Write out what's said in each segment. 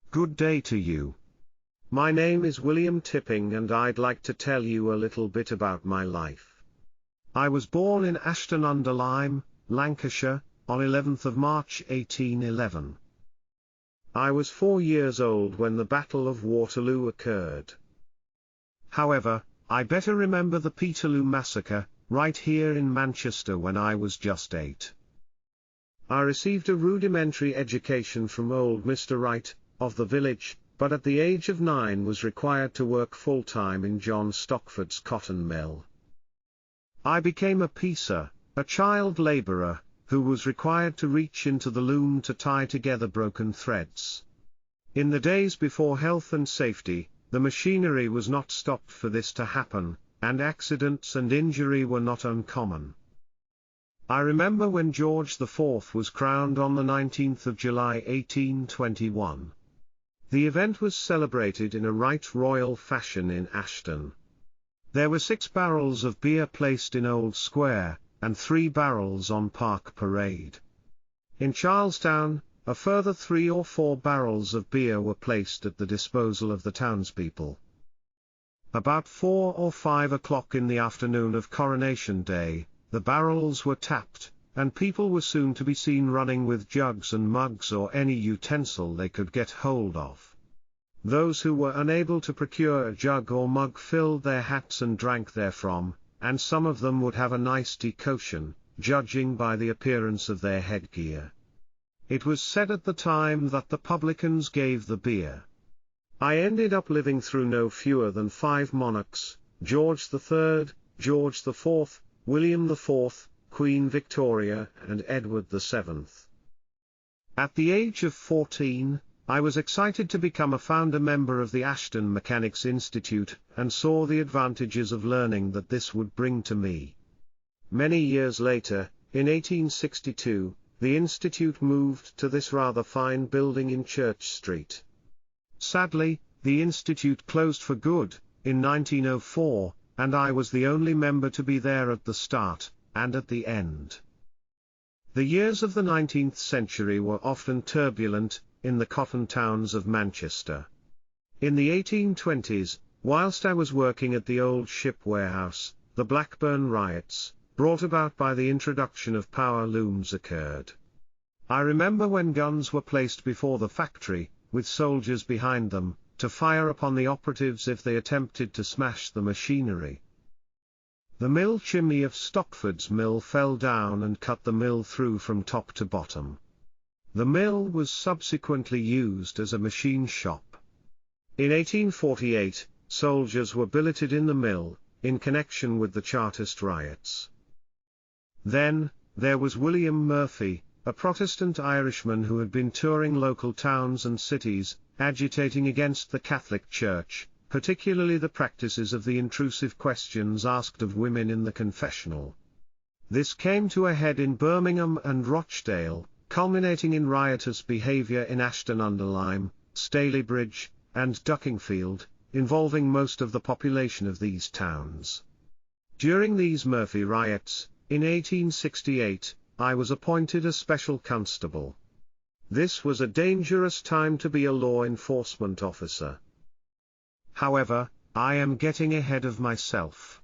Good day to you. My name is William Tipping and I'd like to tell you a little bit about my life. I was born in Ashton under Lyme, Lancashire, on 11th of March 1811. I was 4 years old when the Battle of Waterloo occurred. However, I better remember the Peterloo Massacre, right here in Manchester when I was just 8. I received a rudimentary education from old Mr. Wright, of the village, but at the age of 9 was required to work full-time in John Stockford's cotton mill. I became a piecer, a child labourer, who was required to reach into the loom to tie together broken threads. In the days before health and safety, the machinery was not stopped for this to happen, and accidents and injury were not uncommon. I remember when George IV was crowned on the 19th of July 1821. The event was celebrated in a right royal fashion in Ashton. There were 6 barrels of beer placed in Old Square, and 3 barrels on Park Parade. In Charlestown, a further 3 or 4 barrels of beer were placed at the disposal of the townspeople. About 4 or 5 o'clock in the afternoon of Coronation Day, the barrels were tapped, and people were soon to be seen running with jugs and mugs or any utensil they could get hold of. Those who were unable to procure a jug or mug filled their hats and drank therefrom, and some of them would have a nice decoction, judging by the appearance of their headgear. It was said at the time that the publicans gave the beer. I ended up living through no fewer than 5 monarchs: George III, George IV, William IV, Queen Victoria, and Edward VII. At the age of 14, I was excited to become a founder member of the Ashton Mechanics Institute, and saw the advantages of learning that this would bring to me. Many years later, in 1862, the Institute moved to this rather fine building in Church Street. Sadly, the Institute closed for good, in 1904, and I was the only member to be there at the start, and at the end. The years of the 19th century were often turbulent, in the cotton towns of Manchester. In the 1820s, whilst I was working at the old ship warehouse, the Blackburn riots, brought about by the introduction of power looms, occurred. I remember when guns were placed before the factory, with soldiers behind them, to fire upon the operatives if they attempted to smash the machinery. The mill chimney of Stockford's mill fell down and cut the mill through from top to bottom. The mill was subsequently used as a machine shop. In 1848, soldiers were billeted in the mill, in connection with the Chartist riots. Then, there was William Murphy, a Protestant Irishman who had been touring local towns and cities, agitating against the Catholic Church, particularly the practices of the intrusive questions asked of women in the confessional. This came to a head in Birmingham and Rochdale, culminating in riotous behaviour in Ashton-under-Lyme, Stalybridge, and Duckingfield, involving most of the population of these towns. During these Murphy riots, in 1868, I was appointed a special constable. This was a dangerous time to be a law enforcement officer. However, I am getting ahead of myself.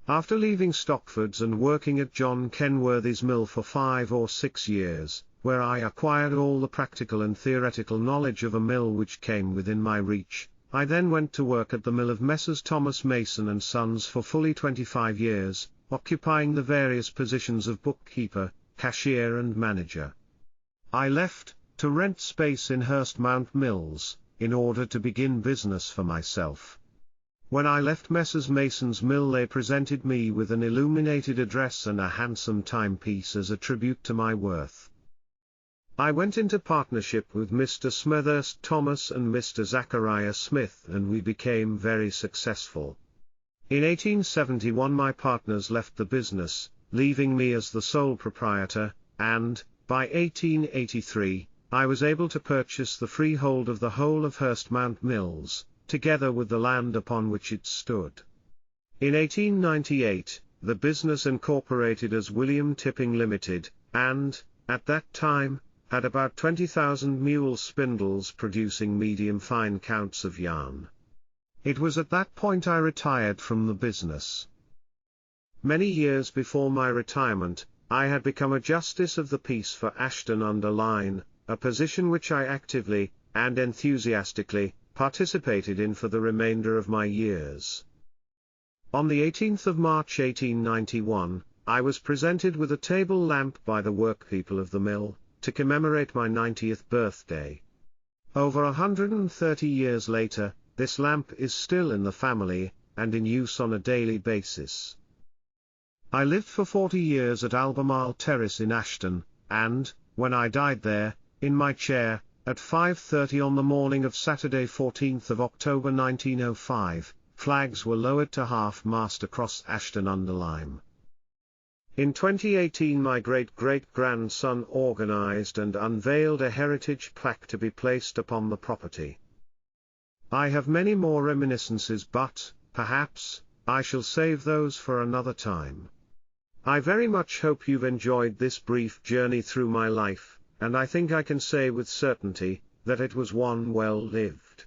After leaving Stockford's and working at John Kenworthy's mill for 5 or 6 years, where I acquired all the practical and theoretical knowledge of a mill which came within my reach, I then went to work at the mill of Messrs. Thomas Mason and Sons for fully 25 years, occupying the various positions of bookkeeper, cashier and manager. I left, to rent space in Hurstmount Mills, in order to begin business for myself. When I left Messrs. Mason's mill, they presented me with an illuminated address and a handsome timepiece as a tribute to my worth. I went into partnership with Mr. Smethurst Thomas and Mr. Zachariah Smith, and we became very successful. In 1871 my partners left the business, leaving me as the sole proprietor, and, by 1883, I was able to purchase the freehold of the whole of Hurstmount Mills, together with the land upon which it stood. In 1898, the business incorporated as William Tipping Limited, and, at that time, had about 20,000 mule spindles producing medium-fine counts of yarn. It was at that point I retired from the business. Many years before my retirement, I had become a Justice of the Peace for Ashton-under-Lyne, a position which I actively, and enthusiastically, participated in for the remainder of my years. On the 18th of March 1891, I was presented with a table lamp by the workpeople of the mill, to commemorate my 90th birthday. Over 130 years later, this lamp is still in the family, and in use on a daily basis. I lived for 40 years at Albemarle Terrace in Ashton, and, when I died there, in my chair, at 5:30 on the morning of Saturday 14th of October 1905, flags were lowered to half-mast across Ashton-under-Lyne. In 2018 my great-great-grandson organized and unveiled a heritage plaque to be placed upon the property. I have many more reminiscences, but, perhaps, I shall save those for another time. I very much hope you've enjoyed this brief journey through my life, and I think I can say with certainty, that it was one well lived.